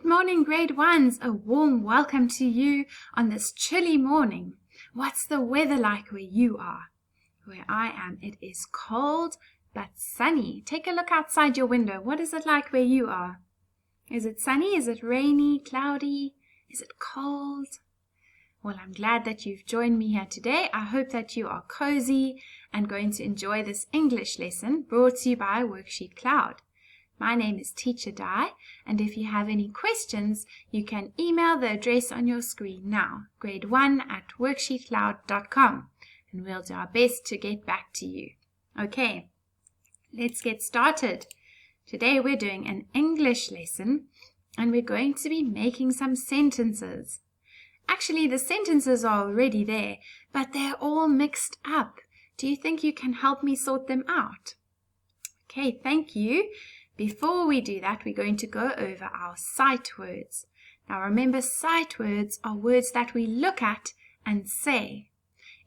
morning, grade ones. A warm welcome to you on this chilly morning. What's the weather like where you are? Where I am, it is cold but sunny. Take a look outside your window. What is it like where you are? Is it sunny? Is it rainy, cloudy? Is it cold? Well, I'm glad that you've joined me here today. I hope that you are cozy and going to enjoy this English lesson brought to you by WorksheetCloud. My name is Teacher Di, and if you have any questions, you can email the address on your screen now, grade1@worksheetcloud.com, and we'll do our best to get back to you. Okay, let's get started. Today we're doing an English lesson, and we're going to be making some sentences. Actually, the sentences are already there, but they're all mixed up. Do you think you can help me sort them out? Okay, thank you. Before we do that, we're going to go over our sight words. Now remember, sight words are words that we look at and say.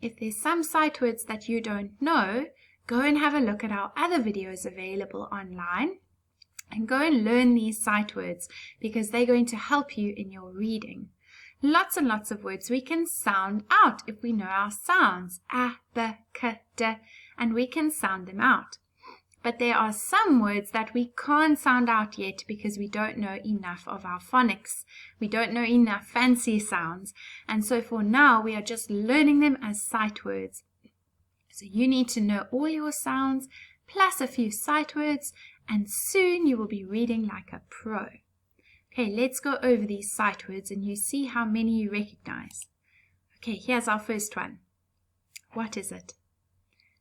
If there's some sight words that you don't know, go and have a look at our other videos available online and go and learn these sight words because they're going to help you in your reading. Lots and lots of words we can sound out if we know our sounds, a, b, k, d, and we can sound them out. But there are some words that we can't sound out yet because we don't know enough of our phonics. We don't know enough fancy sounds. And so for now, we are just learning them as sight words. So you need to know all your sounds plus a few sight words, and soon you will be reading like a pro. Okay, let's go over these sight words and you see how many you recognize. Okay, here's our first one. What is it?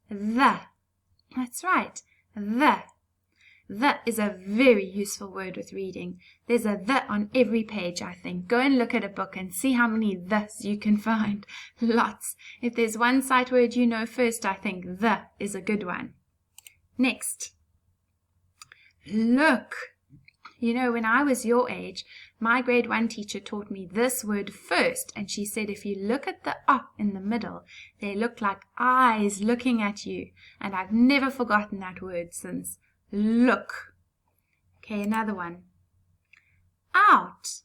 The. That's right. The. The is a very useful word with reading. There's a the on every page, I think. Go and look at a book and see how many the's you can find. Lots. If there's one sight word you know first, I think the is a good one. Next. Look. You know, when I was your age, my grade 1 teacher taught me this word first, and she said if you look at the in the middle, they look like eyes looking at you, and I've never forgotten that word since. Look. Okay, another one. Out.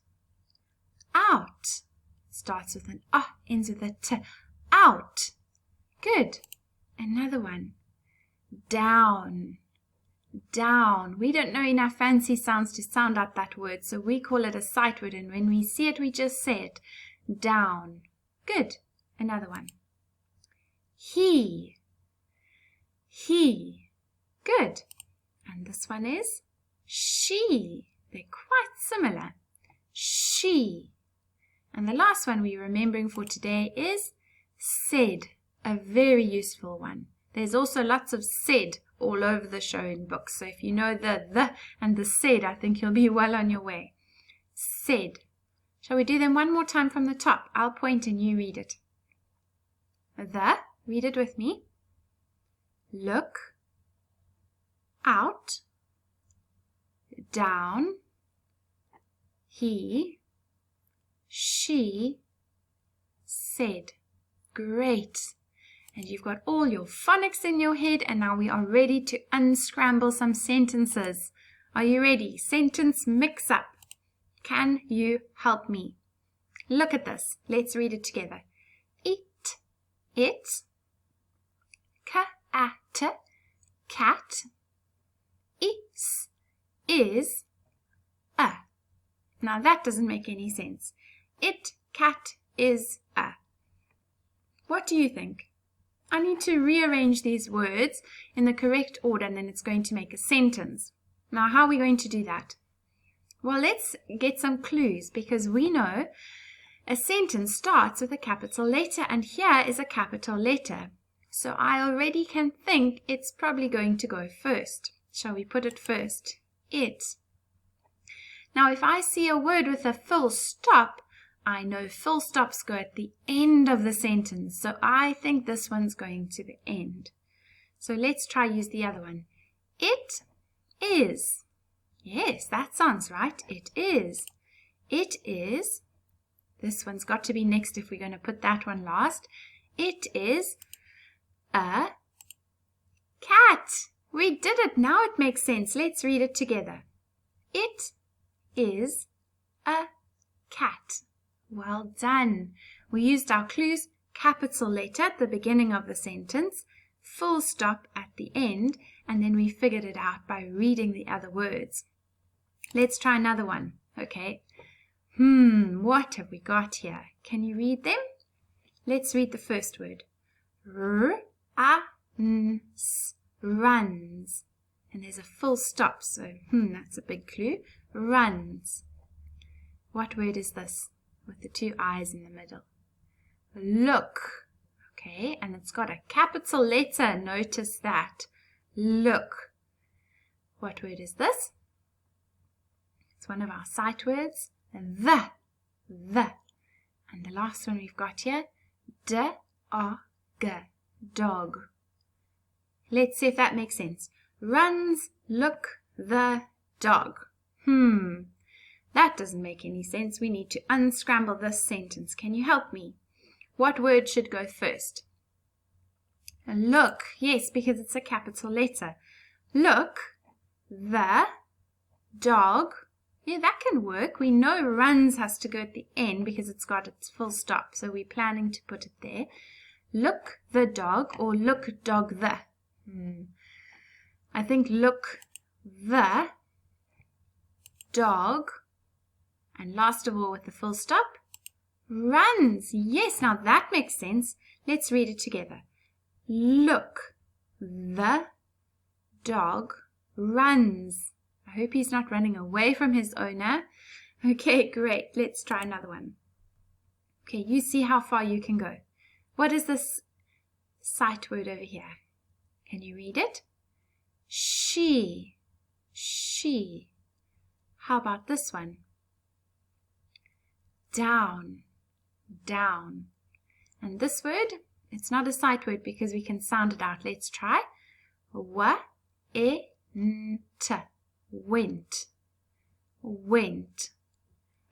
Out. Starts with an ends with a t. Out. Good. Another one. Down. Down. We don't know enough fancy sounds to sound out that word, so we call it a sight word, and when we see it, we just say it. Down. Good. Another one. He. He. Good. And this one is she. They're quite similar. She. And the last one we're remembering for today is said. A very useful one. There's also lots of said all over the show in books. So if you know the and the said, I think you'll be well on your way. Said. Shall we do them one more time from the top? I'll point and you read it. The, read it with me. Look. Out. Down. He. She. Said. Great. And you've got all your phonics in your head, and now we are ready to unscramble some sentences. Are you ready? Sentence mix-up. Can you help me? Look at this. Let's read it together. It. Cat. Cat. Is. A. Now that doesn't make any sense. It, cat, is a. What do you think? I need to rearrange these words in the correct order, and then it's going to make a sentence. Now, how are we going to do that? Well, let's get some clues, because we know a sentence starts with a capital letter, and here is a capital letter. So I already can think it's probably going to go first. Shall we put it first? It. Now, if I see a word with a full stop, I know full stops go at the end of the sentence, so I think this one's going to the end. So let's try use the other one. It is. Yes, that sounds right. It is. It is. This one's got to be next if we're going to put that one last. It is a cat. We did it. Now it makes sense. Let's read it together. It is a cat. Well done. We used our clues, capital letter at the beginning of the sentence, full stop at the end, and then we figured it out by reading the other words. Let's try another one. Okay. What have we got here? Can you read them? Let's read the first word. Runs. And there's a full stop, so that's a big clue. Runs. What word is this with the two eyes in the middle? Look. Okay, and it's got a capital letter. Notice that. Look. What word is this? It's one of our sight words. The. And the last one we've got here, dog. Let's see if that makes sense. Runs, look, the dog. That doesn't make any sense. We need to unscramble this sentence. Can you help me? What word should go first? Look. Yes, because it's a capital letter. Look, the dog. Yeah, that can work. We know runs has to go at the end because it's got its full stop. So we're planning to put it there. Look the dog or look dog the. I think look the dog. And last of all with the full stop, runs. Yes, now that makes sense. Let's read it together. Look the dog runs. I hope he's not running away from his owner. Okay, great. Let's try another one. Okay, you see how far you can go. What is this sight word over here? Can you read it? She. How about this one? Down. And this word, it's not a sight word because we can sound it out. Let's try. Went.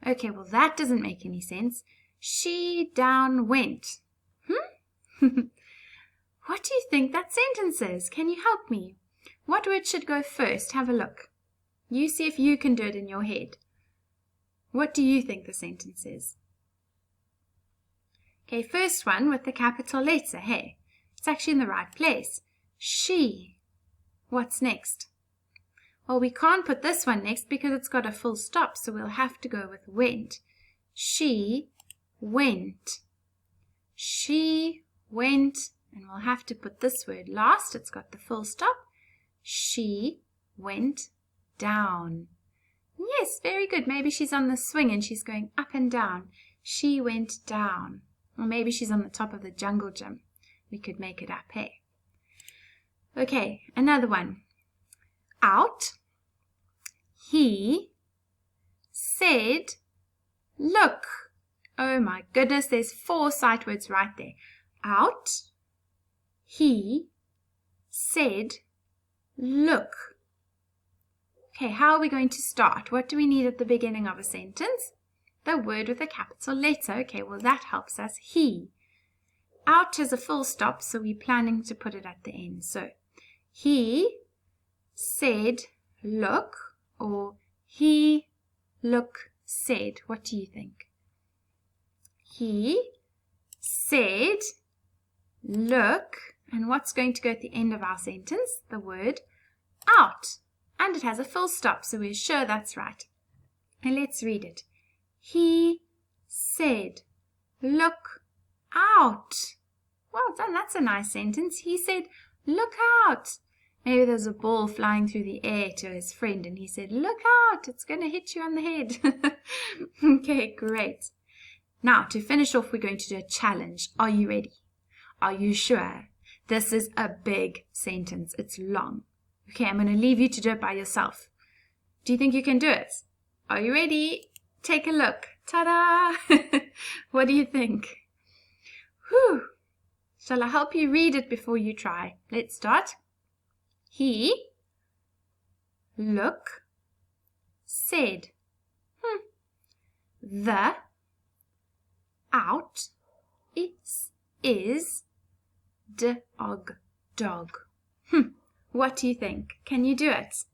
Okay, well that doesn't make any sense. She down went. What do you think that sentence is? Can you help me? What word should go first? Have a look. You see if you can do it in your head. What do you think the sentence is? Okay, first one with the capital letter. Hey, it's actually in the right place. She. What's next? Well, we can't put this one next because it's got a full stop, so we'll have to go with went. She went. She went, and we'll have to put this word last. It's got the full stop. She went down. Yes, very good. Maybe she's on the swing and she's going up and down. She went down. Or maybe she's on the top of the jungle gym. We could make it up, hey? Okay, another one. Out. He said, look. Oh my goodness, there's 4 sight words right there. Out. He said, look. Okay, how are we going to start? What do we need at the beginning of a sentence? The word with a capital letter. Okay, well that helps us. He. Out has a full stop, so we're planning to put it at the end. So, he said, look, or he, look, said. What do you think? He said, look, and what's going to go at the end of our sentence? The word out. And it has a full stop, so we're sure that's right. And let's read it. He said, look out. Well done, that's a nice sentence. He said, look out. Maybe there's a ball flying through the air to his friend and he said, look out, it's going to hit you on the head. Okay, great. Now, to finish off, we're going to do a challenge. Are you ready? Are you sure? This is a big sentence. It's long. Okay, I'm going to leave you to do it by yourself. Do you think you can do it? Are you ready? Take a look. Ta-da! What do you think? Whew. Shall I help you read it before you try? Let's start. He, look, said. The, out, is, dog. What do you think? Can you do it?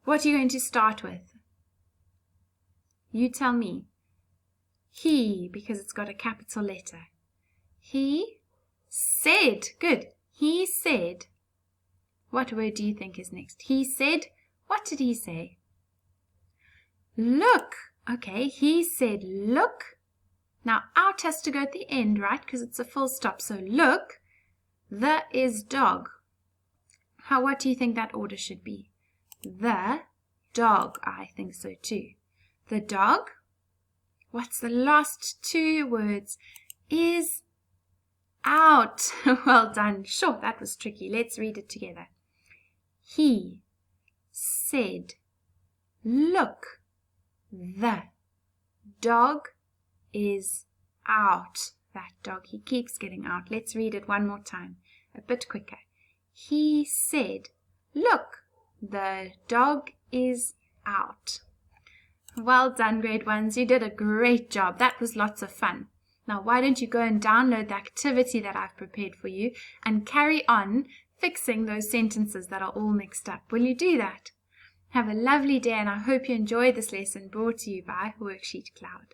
What are you going to start with? You tell me. He, because it's got a capital letter. He said. Good. He said. What word do you think is next? He said. What did he say? Look. Okay, he said look. Now out has to go at the end, right? Because it's a full stop. So look. The is dog. What do you think that order should be? The dog. I think so too. The dog. What's the last two words? Is out. Well done. Sure, that was tricky. Let's read it together. He said, look, the dog is out. That dog, he keeps getting out. Let's read it one more time, a bit quicker. He said, look, the dog is out. Well done, grade ones. You did a great job. That was lots of fun. Now, why don't you go and download the activity that I've prepared for you and carry on fixing those sentences that are all mixed up. Will you do that? Have a lovely day, and I hope you enjoyed this lesson brought to you by WorksheetCloud.